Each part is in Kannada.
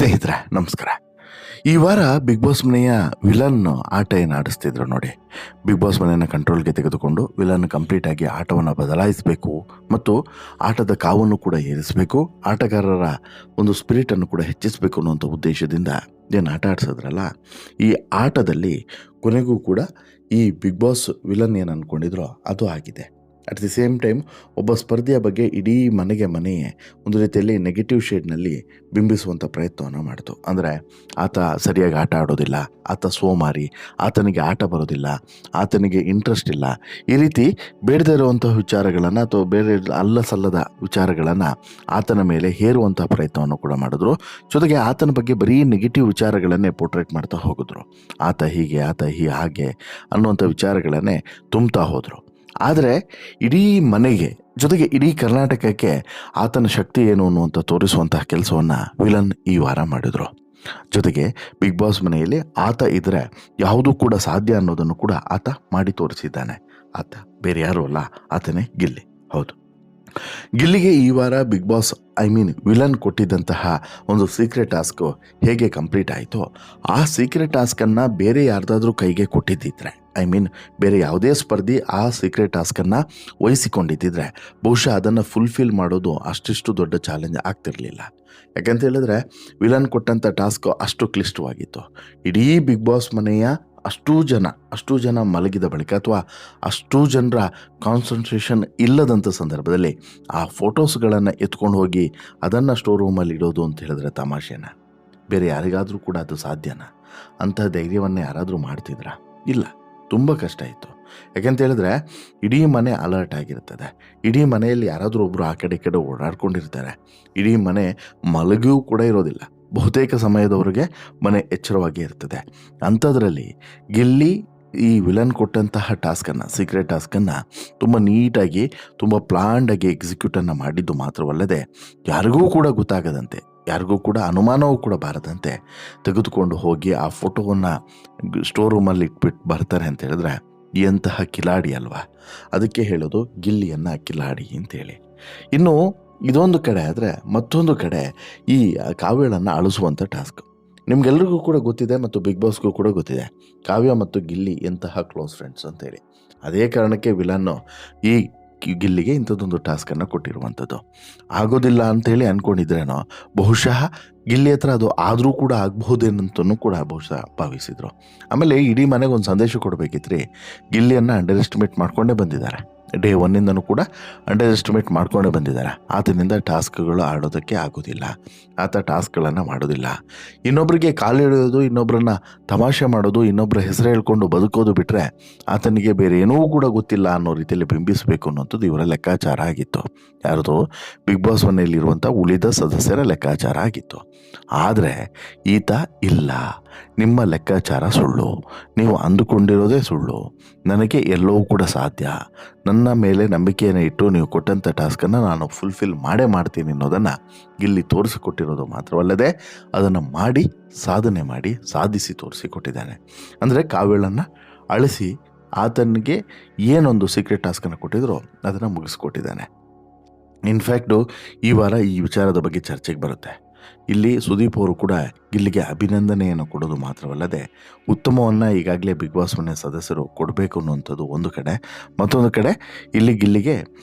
ಸ್ನೇಹಿತರೆ ನಮಸ್ಕಾರ. ಈ ವಾರ ಬಿಗ್ ಬಾಸ್ ಮನೆಯ ವಿಲನ್ ಆಟ ಏನು ಆಡಿಸ್ತಿದ್ರು ನೋಡಿ. ಬಿಗ್ ಬಾಸ್ ಮನೆಯನ್ನು ಕಂಟ್ರೋಲ್ಗೆ ತೆಗೆದುಕೊಂಡು ವಿಲನ್ ಕಂಪ್ಲೀಟಾಗಿ ಆಟವನ್ನು ಬದಲಾಯಿಸಬೇಕು ಮತ್ತು ಆಟದ ಕಾವನ್ನು ಕೂಡ ಏರಿಸಬೇಕು, ಆಟಗಾರರ ಒಂದು ಸ್ಪಿರಿಟನ್ನು ಕೂಡ ಹೆಚ್ಚಿಸಬೇಕು ಅನ್ನುವಂಥ ಉದ್ದೇಶದಿಂದ ಏನು ಆಟ ಆಡಿಸಿದ್ರಲ್ಲ, ಈ ಆಟದಲ್ಲಿ ಕೊನೆಗೂ ಕೂಡ ಈ ಬಿಗ್ ಬಾಸ್ ವಿಲನ್ ಏನು ಅಂದ್ಕೊಂಡಿದ್ರೋ ಅದು ಆಗಿದೆ. ಅಟ್ ದಿ ಸೇಮ್ ಟೈಮ್ ಒಬ್ಬ ಸ್ಪರ್ಧಿಯ ಬಗ್ಗೆ ಇಡೀ ಮನೆಯೇ ಒಂದು ರೀತಿಯಲ್ಲಿ ನೆಗೆಟಿವ್ ಶೇಡ್ನಲ್ಲಿ ಬಿಂಬಿಸುವಂಥ ಪ್ರಯತ್ನವನ್ನು ಮಾಡಿತು. ಅಂದರೆ ಆತ ಸರಿಯಾಗಿ ಆಟ ಆಡೋದಿಲ್ಲ, ಆತ ಸೋಮಾರಿ, ಆತನಿಗೆ ಆಟ ಬರೋದಿಲ್ಲ, ಆತನಿಗೆ ಇಂಟ್ರೆಸ್ಟ್ ಇಲ್ಲ, ಈ ರೀತಿ ಬೇಡದೇ ಇರುವಂಥ ವಿಚಾರಗಳನ್ನು ಅಥವಾ ಬೇರೆ ಅಲ್ಲಸಲ್ಲದ ವಿಚಾರಗಳನ್ನು ಆತನ ಮೇಲೆ ಹೇರುವಂಥ ಪ್ರಯತ್ನವನ್ನು ಕೂಡ ಮಾಡಿದ್ರು. ಜೊತೆಗೆ ಆತನ ಬಗ್ಗೆ ಬರೀ ನೆಗೆಟಿವ್ ವಿಚಾರಗಳನ್ನೇ ಪೋರ್ಟ್ರೇಟ್ ಮಾಡ್ತಾ ಹೋಗಿದ್ರು. ಆತ ಹೀಗೆ, ಆತ ಹಾಗೆ ಅನ್ನುವಂಥ ವಿಚಾರಗಳನ್ನೇ ತುಂಬ್ತಾ ಹೋದರು. ಆದರೆ ಇಡೀ ಮನೆಗೆ, ಜೊತೆಗೆ ಇಡೀ ಕರ್ನಾಟಕಕ್ಕೆ ಆತನ ಶಕ್ತಿ ಏನು ಅನ್ನುವಂಥ ತೋರಿಸುವಂತಹ ಕೆಲಸವನ್ನು ವಿಲನ್ ಈ ವಾರ ಮಾಡಿದರು. ಜೊತೆಗೆ ಬಿಗ್ ಬಾಸ್ ಮನೆಯಲ್ಲಿ ಆತ ಇದ್ದರೆ ಯಾವುದೂ ಕೂಡ ಸಾಧ್ಯ ಅನ್ನೋದನ್ನು ಕೂಡ ಆತ ಮಾಡಿ ತೋರಿಸಿದ್ದಾನೆ. ಆತ ಬೇರೆ ಯಾರೂ ಅಲ್ಲ, ಆತನೇ ಗಿಲ್ಲಿ. ಹೌದು, ಗಿಲ್ಲಿಗೆ ಈ ವಾರ ಬಿಗ್ ಬಾಸ್ ವಿಲನ್ ಕೊಟ್ಟಿದ್ದಂತಹ ಒಂದು ಸೀಕ್ರೆಟ್ ಟಾಸ್ಕ್ ಹೇಗೆ ಕಂಪ್ಲೀಟ್ ಆಯಿತೋ, ಆ ಸೀಕ್ರೆಟ್ ಟಾಸ್ಕನ್ನು ಬೇರೆ ಯಾರ್ದಾದ್ರೂ ಕೈಗೆ ಕೊಟ್ಟಿದ್ದಿದ್ರೆ, ಬೇರೆ ಯಾವುದೇ ಸ್ಪರ್ಧಿ ಆ ಸೀಕ್ರೆಟ್ ಟಾಸ್ಕನ್ನು ವಹಿಸಿಕೊಂಡಿದ್ದಿದ್ರೆ ಬಹುಶಃ ಅದನ್ನು ಫುಲ್ಫಿಲ್ ಮಾಡೋದು ಅಷ್ಟಿಷ್ಟು ದೊಡ್ಡ ಚಾಲೆಂಜ್ ಆಗ್ತಿರಲಿಲ್ಲ. ಯಾಕಂತ ಹೇಳಿದ್ರೆ ವಿಲನ್ ಕೊಟ್ಟಂಥ ಟಾಸ್ಕ್ ಅಷ್ಟು ಕ್ಲಿಷ್ಟವಾಗಿತ್ತು. ಇಡೀ ಬಿಗ್ ಬಾಸ್ ಮನೆಯ ಅಷ್ಟೂ ಜನ ಮಲಗಿದ ಬಳಿಕ ಅಥವಾ ಅಷ್ಟೂ ಜನರ ಕಾನ್ಸಂಟ್ರೇಷನ್ ಇಲ್ಲದಂಥ ಸಂದರ್ಭದಲ್ಲಿ ಆ ಫೋಟೋಸ್ಗಳನ್ನು ಎತ್ಕೊಂಡು ಹೋಗಿ ಅದನ್ನು ಸ್ಟೋರ್ ರೂಮಲ್ಲಿ ಇಡೋದು ಅಂತ ಹೇಳಿದ್ರೆ ತಮಾಷೆನ? ಬೇರೆ ಯಾರಿಗಾದರೂ ಕೂಡ ಅದು ಸಾಧ್ಯನಾ? ಅಂತಹ ಧೈರ್ಯವನ್ನು ಯಾರಾದರೂ ಮಾಡ್ತಿದ್ರಾ? ಇಲ್ಲ, ತುಂಬ ಕಷ್ಟ ಇತ್ತು. ಯಾಕಂತ ಹೇಳಿದ್ರೆ ಇಡೀ ಮನೆ ಅಲರ್ಟ್ ಆಗಿರ್ತದೆ, ಇಡೀ ಮನೆಯಲ್ಲಿ ಯಾರಾದರೂ ಒಬ್ಬರು ಆ ಕಡೆ ಈ ಕಡೆ ಓಡಾಡ್ಕೊಂಡಿರ್ತಾರೆ, ಇಡೀ ಮನೆ ಮಲಗಿಯೂ ಕೂಡ ಇರೋದಿಲ್ಲ, ಬಹುತೇಕ ಸಮಯದವರೆಗೆ ಮನೆ ಎಚ್ಚರವಾಗಿ ಇರ್ತದೆ. ಅಂಥದ್ರಲ್ಲಿ ಗಿಲ್ಲಿ ಈ ವಿಲನ್ ಕೊಟ್ಟಂತಹ ಟಾಸ್ಕನ್ನು, ಸೀಕ್ರೆಟ್ ಟಾಸ್ಕನ್ನು ತುಂಬ ನೀಟಾಗಿ, ತುಂಬ ಪ್ಲಾನ್ಡಾಗಿ ಎಕ್ಸಿಕ್ಯೂಟನ್ನು ಮಾಡಿದ್ದು ಮಾತ್ರವಲ್ಲದೆ ಯಾರಿಗೂ ಕೂಡ ಗೊತ್ತಾಗದಂತೆ, ಯಾರಿಗೂ ಕೂಡ ಅನುಮಾನವೂ ಕೂಡ ಬಾರದಂತೆ ತೆಗೆದುಕೊಂಡು ಹೋಗಿ ಆ ಫೋಟೋವನ್ನು ಸ್ಟೋರ್ ರೂಮಲ್ಲಿ ಇಟ್ಬಿಟ್ಟು ಬರ್ತಾರೆ ಅಂತ ಹೇಳಿದ್ರೆ ಎಂತಹ ಕಿಲಾಡಿ ಅಲ್ವಾ? ಅದಕ್ಕೆ ಹೇಳೋದು ಗಿಲ್ಲಿಯನ್ನು ಕಿಲಾಡಿ ಅಂತೇಳಿ. ಇನ್ನು ಇದೊಂದು ಕಡೆ ಆದರೆ ಮತ್ತೊಂದು ಕಡೆ ಈ ಕಾವ್ಯಗಳನ್ನು ಅಳಿಸುವಂಥ ಟಾಸ್ಕ್ ನಿಮ್ಗೆಲ್ರಿಗೂ ಕೂಡ ಗೊತ್ತಿದೆ ಮತ್ತು ಬಿಗ್ ಬಾಸ್ಗೂ ಕೂಡ ಗೊತ್ತಿದೆ. ಕಾವ್ಯ ಮತ್ತು ಗಿಲ್ಲಿ ಎಂತಹ ಕ್ಲೋಸ್ ಫ್ರೆಂಡ್ಸ್ ಅಂತೇಳಿ. ಅದೇ ಕಾರಣಕ್ಕೆ ವಿಲನ್ನು ಈ ಗಿಲ್ಲಿಗೆ ಇಂಥದ್ದೊಂದು ಟಾಸ್ಕನ್ನು ಕೊಟ್ಟಿರುವಂಥದ್ದು. ಆಗೋದಿಲ್ಲ ಅಂಥೇಳಿ ಅಂದ್ಕೊಂಡಿದ್ರೇನೋ ಬಹುಶಃ ಗಿಲ್ಲಿ ಹತ್ರ ಅದು ಆದರೂ ಕೂಡ ಆಗ್ಬಹುದೇನಂತನೂ ಕೂಡ ಬಹುಶಃ ಭಾವಿಸಿದರು. ಆಮೇಲೆ ಇಡೀ ಮನೆಗೆ ಒಂದು ಸಂದೇಶ ಕೊಡಬೇಕಿತ್ತು ರೀ. ಗಿಲ್ಲಿಯನ್ನು ಅಂಡರ್ ಎಸ್ಟಿಮೇಟ್ ಮಾಡ್ಕೊಂಡೇ ಬಂದಿದ್ದಾರೆ. ಡೇ ಒನ್ನಿಂದನೂ ಕೂಡ ಅಂಡರ್ ಎಸ್ಟಿಮೇಟ್ ಮಾಡ್ಕೊಂಡೇ ಬಂದಿದ್ದಾರೆ. ಆತನಿಂದ ಟಾಸ್ಕ್ಗಳು ಆಡೋದಕ್ಕೆ ಆಗೋದಿಲ್ಲ, ಆತ ಟಾಸ್ಕ್ಗಳನ್ನು ಮಾಡೋದಿಲ್ಲ, ಇನ್ನೊಬ್ಬರಿಗೆ ಕಾಲಿಡೋದು, ಇನ್ನೊಬ್ಬರನ್ನ ತಮಾಷೆ ಮಾಡೋದು, ಇನ್ನೊಬ್ಬರ ಹೆಸರು ಹೇಳ್ಕೊಂಡು ಬದುಕೋದು ಬಿಟ್ಟರೆ ಆತನಿಗೆ ಬೇರೆ ಏನೂ ಕೂಡ ಗೊತ್ತಿಲ್ಲ ಅನ್ನೋ ರೀತಿಯಲ್ಲಿ ಬಿಂಬಿಸಬೇಕು ಅನ್ನೋಂಥದ್ದು ಇವರ ಲೆಕ್ಕಾಚಾರ ಆಗಿತ್ತು. ಯಾರದು? ಬಿಗ್ ಬಾಸ್ ಮನೆಯಲ್ಲಿರುವಂಥ ಉಳಿದ ಸದಸ್ಯರ ಲೆಕ್ಕಾಚಾರ ಆಗಿತ್ತು. ಆದರೆ ಈತ ಇಲ್ಲ, ನಿಮ್ಮ ಲೆಕ್ಕಾಚಾರ ಸುಳ್ಳು, ನೀವು ಅಂದುಕೊಂಡಿರೋದೇ ಸುಳ್ಳು, ನನಗೆ ಎಲ್ಲವೂ ಕೂಡ ಸಾಧ್ಯ, ನನ್ನ ಮೇಲೆ ನಂಬಿಕೆಯನ್ನು ಇಟ್ಟು ನೀವು ಕೊಟ್ಟಂಥ ಟಾಸ್ಕನ್ನು ನಾನು ಫುಲ್ಫಿಲ್ ಮಾಡೇ ಮಾಡ್ತೀನಿ ಅನ್ನೋದನ್ನು ಗಿಲ್ಲಿ ತೋರಿಸಿಕೊಟ್ಟಿರೋದು ಮಾತ್ರವಲ್ಲದೆ ಅದನ್ನು ಮಾಡಿ ಸಾಧನೆ ಮಾಡಿ ಸಾಧಿಸಿ ತೋರಿಸಿಕೊಟ್ಟಿದ್ದಾನೆ. ಅಂದರೆ ಕಾವ್ಯಳನ್ನು ಅಳಿಸಿ ಆತನಿಗೆ ಏನೊಂದು ಸೀಕ್ರೆಟ್ ಟಾಸ್ಕನ್ನು ಕೊಟ್ಟಿದ್ರೋ ಅದನ್ನು ಮುಗಿಸ್ಕೊಟ್ಟಿದ್ದಾನೆ. ಇನ್ಫ್ಯಾಕ್ಟು ಈ ವಾರ ಈ ವಿಚಾರದ ಬಗ್ಗೆ ಚರ್ಚೆಗೆ ಬರುತ್ತೆ. ಇಲ್ಲಿ ಸುದೀಪ್ ಅವರು ಕೂಡ ಗಿಲ್ಲಿಗೆ ಅಭಿನಂದನೆಯನ್ನು ಕೊಡೋದು ಮಾತ್ರವಲ್ಲದೆ ಉತ್ತಮವನ್ನು ಈಗಾಗಲೇ ಬಿಗ್ ಬಾಸ್ ಮನೆ ಸದಸ್ಯರು ಕೊಡಬೇಕು ಅನ್ನುವಂಥದ್ದು ಒಂದು ಕಡೆ, ಮತ್ತೊಂದು ಕಡೆ ಇಲ್ಲಿ ಗಿಲ್ಲಿಗೆ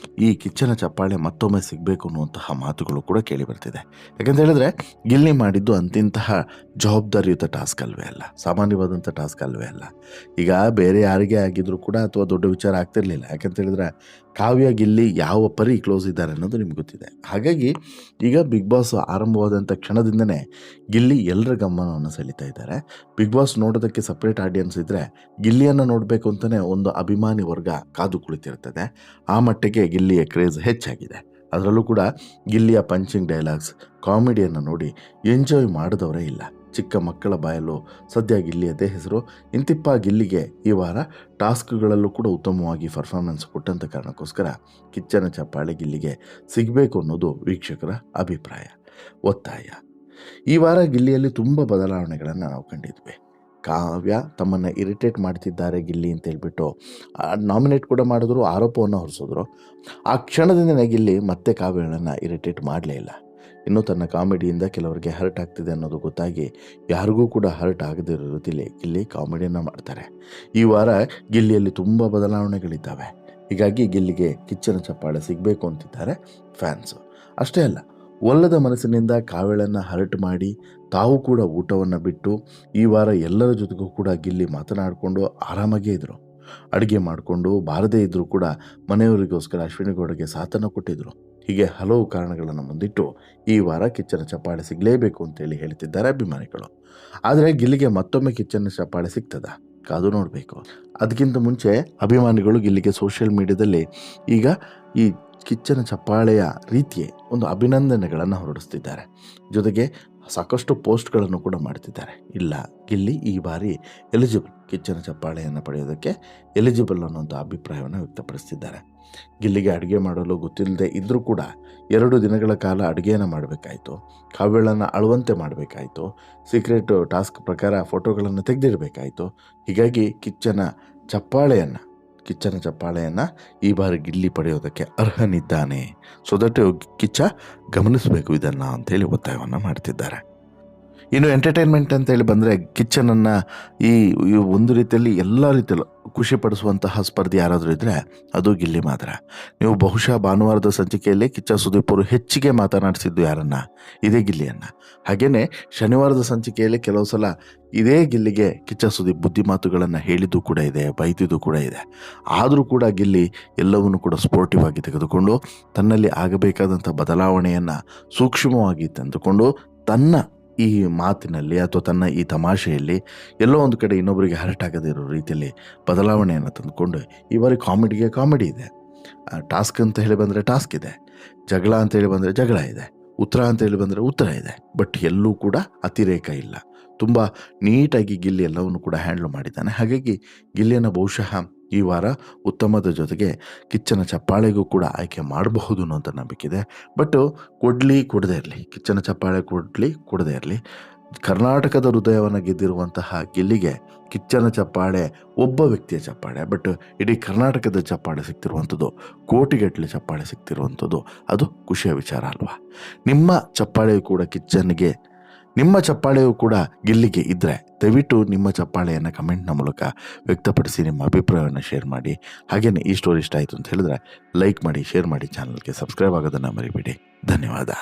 ಈ ಕಿಚ್ಚನ ಚಪ್ಪಾಳೆ ಮತ್ತೊಮ್ಮೆ ಸಿಗಬೇಕು ಅನ್ನುವಂತಹ ಮಾತುಗಳು ಕೂಡ ಕೇಳಿ ಬರ್ತಿದೆ. ಯಾಕಂತ ಹೇಳಿದ್ರೆ ಗಿಲ್ಲಿ ಮಾಡಿದ್ದು ಅಂತಿಂತಹ ಜವಾಬ್ದಾರಿಯುತ ಟಾಸ್ಕ್ ಅಲ್ವೇ ಅಲ್ಲ, ಸಾಮಾನ್ಯವಾದಂಥ ಟಾಸ್ಕ್ ಅಲ್ವೇ ಅಲ್ಲ. ಈಗ ಬೇರೆ ಯಾರಿಗೇ ಆಗಿದ್ರು ಕೂಡ ಅಥವಾ ದೊಡ್ಡ ವಿಚಾರ ಆಗ್ತಿರ್ಲಿಲ್ಲ. ಯಾಕಂತ ಹೇಳಿದ್ರೆ ಕಾವ್ಯ ಗಿಲ್ಲಿ ಯಾವ ಪರಿ ಕ್ಲೋಸ್ ಇದ್ದಾರೆ ಅನ್ನೋದು ನಿಮ್ಗೆ ಗೊತ್ತಿದೆ. ಹಾಗಾಗಿ ಈಗ ಬಿಗ್ ಬಾಸ್ ಆರಂಭವಾದಂಥ ಕ್ಷಣದಿಂದನೇ ಗಿಲ್ಲಿ ಎಲ್ಲರ ಗಮನವನ್ನು ಸೆಳೀತಾ ಇದ್ದಾರೆ. ಬಿಗ್ ಬಾಸ್ ನೋಡೋದಕ್ಕೆ ಸಪ್ರೇಟ್ ಆಡಿಯನ್ಸ್ ಇದ್ದರೆ ಗಿಲ್ಲಿಯನ್ನು ನೋಡಬೇಕು ಅಂತಲೇ ಒಂದು ಅಭಿಮಾನಿ ವರ್ಗ ಕಾದು ಕುಳಿತಿರ್ತದೆ. ಆ ಮಟ್ಟಿಗೆ ಗಿಲ್ಲಿಯ ಕ್ರೇಜ್ ಹೆಚ್ಚಾಗಿದೆ. ಅದರಲ್ಲೂ ಕೂಡ ಗಿಲ್ಲಿಯ ಪಂಚಿಂಗ್ ಡೈಲಾಗ್ಸ್, ಕಾಮಿಡಿಯನ್ನು ನೋಡಿ ಎಂಜಾಯ್ ಮಾಡಿದವರೇ ಇಲ್ಲ. ಚಿಕ್ಕ ಮಕ್ಕಳ ಬಾಯಲ್ಲೂ ಸದ್ಯ ಗಿಲ್ಲಿಯದೇ ಹೆಸರು. ಇಂತಿಪ್ಪ ಗಿಲ್ಲಿಗೆ ಈ ವಾರ ಟಾಸ್ಕ್ಗಳಲ್ಲೂ ಕೂಡ ಉತ್ತಮವಾಗಿ ಪರ್ಫಾರ್ಮೆನ್ಸ್ ಕೊಟ್ಟಂಥ ಕಾರಣಕ್ಕೋಸ್ಕರ ಕಿಚ್ಚನ ಚಪ್ಪಾಳೆ ಗಿಲ್ಲಿಗೆ ಸಿಗಬೇಕು ಅನ್ನೋದು ವೀಕ್ಷಕರ ಅಭಿಪ್ರಾಯ, ಒತ್ತಾಯ. ಈ ವಾರ ಗಿಲ್ಲಿಯಲ್ಲಿ ತುಂಬ ಬದಲಾವಣೆಗಳನ್ನು ನಾವು ಕಂಡಿದ್ವಿ. ಕಾವ್ಯ ತಮ್ಮನ್ನು ಇರಿಟೇಟ್ ಮಾಡ್ತಿದ್ದಾರೆ ಗಿಲ್ಲಿ ಅಂತ ಹೇಳ್ಬಿಟ್ಟು ನಾಮಿನೇಟ್ ಕೂಡ ಮಾಡಿದ್ರು, ಆರೋಪವನ್ನು ಹೊರಿಸಿದ್ರು. ಆ ಕ್ಷಣದಿಂದ ಗಿಲ್ಲಿ ಮತ್ತೆ ಕಾವ್ಯಗಳನ್ನು ಇರಿಟೇಟ್ ಮಾಡಲೇ ಇಲ್ಲ. ಇನ್ನು ತನ್ನ ಕಾಮಿಡಿಯಿಂದ ಕೆಲವರಿಗೆ ಹರ್ಟ್ ಆಗ್ತಿದೆ ಅನ್ನೋದು ಗೊತ್ತಾಗಿ ಯಾರಿಗೂ ಕೂಡ ಹರ್ಟ್ ಆಗದಿರೋ ರೀತಿಯಲ್ಲಿ ಗಿಲ್ಲಿ ಕಾಮಿಡಿಯನ್ನು ಮಾಡ್ತಾರೆ. ಈ ವಾರ ಗಿಲ್ಲಿಯಲ್ಲಿ ತುಂಬ ಬದಲಾವಣೆಗಳಿದ್ದಾವೆ. ಹೀಗಾಗಿ ಗಿಲ್ಲಿಗೆ ಕಿಚ್ಚನ ಚಪ್ಪಾಳೆ ಸಿಗಬೇಕು ಅಂತಿದ್ದಾರೆ ಫ್ಯಾನ್ಸು. ಅಷ್ಟೇ ಅಲ್ಲ, ಒಲ್ಲದ ಮನಸ್ಸಿನಿಂದ ಕಾವ್ಯಳನ್ನು ಹರ್ಟ್ ಮಾಡಿ ತಾವು ಕೂಡ ಊಟವನ್ನು ಬಿಟ್ಟು ಈ ವಾರ ಎಲ್ಲರ ಜೊತೆಗೂ ಕೂಡ ಗಿಲ್ಲಿ ಮಾತನಾಡಿಕೊಂಡು ಆರಾಮಾಗೇ ಇದ್ದರು. ಅಡುಗೆ ಮಾಡಿಕೊಂಡು ಬಾರದೇ ಇದ್ದರೂ ಕೂಡ ಮನೆಯವರಿಗೋಸ್ಕರ ಅಶ್ವಿನಿ ಗೌಡಗೆ ಸಾಥನ್ನು ಕೊಟ್ಟಿದ್ದರು. ಹೀಗೆ ಹಲವು ಕಾರಣಗಳನ್ನು ಮುಂದಿಟ್ಟು ಈ ವಾರ ಕಿಚ್ಚನ ಚಪ್ಪಾಳೆ ಸಿಗಲೇಬೇಕು ಅಂತೇಳಿ ಹೇಳ್ತಿದ್ದಾರೆ ಅಭಿಮಾನಿಗಳು. ಆದರೆ ಗಿಲ್ಲಿಗೆ ಮತ್ತೊಮ್ಮೆ ಕಿಚ್ಚನ ಚಪ್ಪಾಳೆ ಸಿಗ್ತದ? ಕಾದು ನೋಡಬೇಕು. ಅದಕ್ಕಿಂತ ಮುಂಚೆ ಅಭಿಮಾನಿಗಳು ಗಿಲ್ಲಿಗೆ ಸೋಷಿಯಲ್ ಮೀಡಿಯಾದಲ್ಲಿ ಈಗ ಈ ಕಿಚ್ಚನ ಚಪ್ಪಾಳೆಯ ರೀತಿಯೇ ಒಂದು ಅಭಿನಂದನೆಗಳನ್ನು ಹೊರಡಿಸ್ತಿದ್ದಾರೆ. ಜೊತೆಗೆ ಸಾಕಷ್ಟು ಪೋಸ್ಟ್ಗಳನ್ನು ಕೂಡ ಮಾಡ್ತಿದ್ದಾರೆ. ಇಲ್ಲ, ಗಿಲ್ಲಿ ಈ ಬಾರಿ ಎಲಿಜಿಬಲ್, ಕಿಚ್ಚನ ಚಪ್ಪಾಳೆಯನ್ನು ಪಡೆಯೋದಕ್ಕೆ ಎಲಿಜಿಬಲ್ ಅನ್ನೋಂಥ ಅಭಿಪ್ರಾಯವನ್ನು ವ್ಯಕ್ತಪಡಿಸ್ತಿದ್ದಾರೆ. ಗಿಲ್ಲಿಗೆ ಅಡುಗೆ ಮಾಡಲು ಗೊತ್ತಿಲ್ಲದೆ ಇದ್ದರೂ ಕೂಡ 2 ದಿನಗಳ ಕಾಲ ಅಡುಗೆಯನ್ನು ಮಾಡಬೇಕಾಯಿತು, ಕಾವ್ಯಗಳನ್ನು ಅಳುವಂತೆ ಮಾಡಬೇಕಾಯಿತು, ಸೀಕ್ರೆಟ್ ಟಾಸ್ಕ್ ಪ್ರಕಾರ ಫೋಟೋಗಳನ್ನು ತೆಗೆದಿಡಬೇಕಾಯಿತು. ಹೀಗಾಗಿ ಕಿಚ್ಚನ ಚಪ್ಪಾಳೆಯನ್ನು ಈ ಬಾರಿ ಗಿಲ್ಲಿ ಪಡೆಯೋದಕ್ಕೆ ಅರ್ಹನಿದ್ದಾನೆ. ಸೊ ದಟ್ ಕಿಚ್ಚ ಗಮನಿಸಬೇಕು ಇದನ್ನು ಅಂತೇಳಿ ಒತ್ತಾಯವನ್ನು ಮಾಡ್ತಿದ್ದಾರೆ. ಇನ್ನು ಎಂಟರ್ಟೈನ್ಮೆಂಟ್ ಅಂತೇಳಿ ಬಂದರೆ ಕಿಚ್ಚನನ್ನು ಈ ಒಂದು ರೀತಿಯಲ್ಲಿ ಎಲ್ಲ ರೀತಿಯಲ್ಲೂ ಖುಷಿಪಡಿಸುವಂತಹ ಸ್ಪರ್ಧೆ ಯಾರಾದರೂ ಇದ್ದರೆ ಅದು ಗಿಲ್ಲಿ ಮಾತ್ರ. ನೀವು ಬಹುಶಃ ಭಾನುವಾರದ ಸಂಚಿಕೆಯಲ್ಲಿ ಕಿಚ್ಚ ಸುದೀಪ್ ಅವರು ಹೆಚ್ಚಿಗೆ ಮಾತನಾಡಿಸಿದ್ದು ಯಾರನ್ನು? ಇದೇ ಗಿಲ್ಲಿಯನ್ನು. ಹಾಗೆಯೇ ಶನಿವಾರದ ಸಂಚಿಕೆಯಲ್ಲಿ ಕೆಲವು ಸಲ ಇದೇ ಗಿಲ್ಲಿಗೆ ಕಿಚ್ಚ ಸುದೀಪ್ ಬುದ್ಧಿ ಮಾತುಗಳನ್ನು ಹೇಳಿದ್ದು ಕೂಡ ಇದೆ, ಬೈದಿದ್ದು ಕೂಡ ಇದೆ. ಆದರೂ ಕೂಡ ಗಿಲ್ಲಿ ಎಲ್ಲವನ್ನೂ ಕೂಡ ಸ್ಪೋರ್ಟಿವ್ ಆಗಿ ತೆಗೆದುಕೊಂಡು ತನ್ನಲ್ಲಿ ಆಗಬೇಕಾದಂಥ ಬದಲಾವಣೆಯನ್ನು ಸೂಕ್ಷ್ಮವಾಗಿ ತಂದುಕೊಂಡು ತನ್ನ ಈ ಮಾತಿನಲ್ಲಿ ಅಥವಾ ತನ್ನ ಈ ತಮಾಷೆಯಲ್ಲಿ ಎಲ್ಲೋ ಒಂದು ಕಡೆ ಇನ್ನೊಬ್ಬರಿಗೆ ಹರ್ಟ್ ಆಗದಿರೋ ರೀತಿಯಲ್ಲಿ ಬದಲಾವಣೆಯನ್ನು ತಂದುಕೊಂಡು ಈ ಬಾರಿ ಕಾಮಿಡಿಗೆ ಕಾಮಿಡಿ ಇದೆ, ಟಾಸ್ಕ್ ಅಂತ ಹೇಳಿ ಬಂದರೆ ಟಾಸ್ಕ್ ಇದೆ, ಜಗಳ ಅಂತೇಳಿ ಬಂದರೆ ಜಗಳ ಇದೆ, ಉತ್ತರ ಅಂತೇಳಿ ಬಂದರೆ ಉತ್ತರ ಇದೆ. ಬಟ್ ಎಲ್ಲೂ ಕೂಡ ಅತಿರೇಕ ಇಲ್ಲ. ತುಂಬ ನೀಟಾಗಿ ಗಿಲ್ಲಿ ಎಲ್ಲವನ್ನು ಕೂಡ ಹ್ಯಾಂಡ್ಲ್ ಮಾಡಿದ್ದಾನೆ. ಹಾಗಾಗಿ ಗಿಲ್ಲಿಯನ್ನು ಬಹುಶಃ ಈ ವಾರ ಉತ್ತಮದ ಜೊತೆಗೆ ಕಿಚ್ಚನ ಚಪ್ಪಾಳೆಗೂ ಕೂಡ ಆಯ್ಕೆ ಮಾಡಬಹುದು ಅನ್ನೋಂಥ ನಂಬಿಕೆ ಇದೆ. ಬಟ್ ಕೊಡದೇ ಇರಲಿ, ಕಿಚ್ಚನ ಚಪ್ಪಾಳೆ ಕೊಡದೇ ಇರಲಿ, ಕರ್ನಾಟಕದ ಹೃದಯವನ್ನು ಗೆದ್ದಿರುವಂತಹ ಗಿಲ್ಲಿಗೆ ಕಿಚ್ಚನ ಚಪ್ಪಾಳೆ ಒಬ್ಬ ವ್ಯಕ್ತಿಯ ಚಪ್ಪಾಳೆ, ಬಟ್ ಇಡೀ ಕರ್ನಾಟಕದ ಚಪ್ಪಾಳೆ ಸಿಗ್ತಿರುವಂಥದ್ದು, ಕೋಟಿಗಟ್ಟಲೆ ಚಪ್ಪಾಳೆ ಸಿಗ್ತಿರುವಂಥದ್ದು, ಅದು ಖುಷಿಯ ವಿಚಾರ ಅಲ್ವಾ? ನಿಮ್ಮ ಚಪ್ಪಾಳೆಯೂ ಕೂಡ ಗಿಲ್ಲಿಗೆ ಇದ್ದರೆ ದಯವಿಟ್ಟು ನಿಮ್ಮ ಚಪ್ಪಾಳೆಯನ್ನು ಕಮೆಂಟ್ನ ಮೂಲಕ ವ್ಯಕ್ತಪಡಿಸಿ ನಿಮ್ಮ ಅಭಿಪ್ರಾಯವನ್ನು ಶೇರ್ ಮಾಡಿ. ಹಾಗೆಯೇ ಈ ಸ್ಟೋರಿ ಇಷ್ಟ ಆಯಿತು ಅಂತ ಹೇಳಿದ್ರೆ ಲೈಕ್ ಮಾಡಿ, ಶೇರ್ ಮಾಡಿ, ಚಾನಲ್ಗೆ ಸಬ್ಸ್ಕ್ರೈಬ್ ಆಗೋದನ್ನು ಮರಿಬೇಡಿ. ಧನ್ಯವಾದ.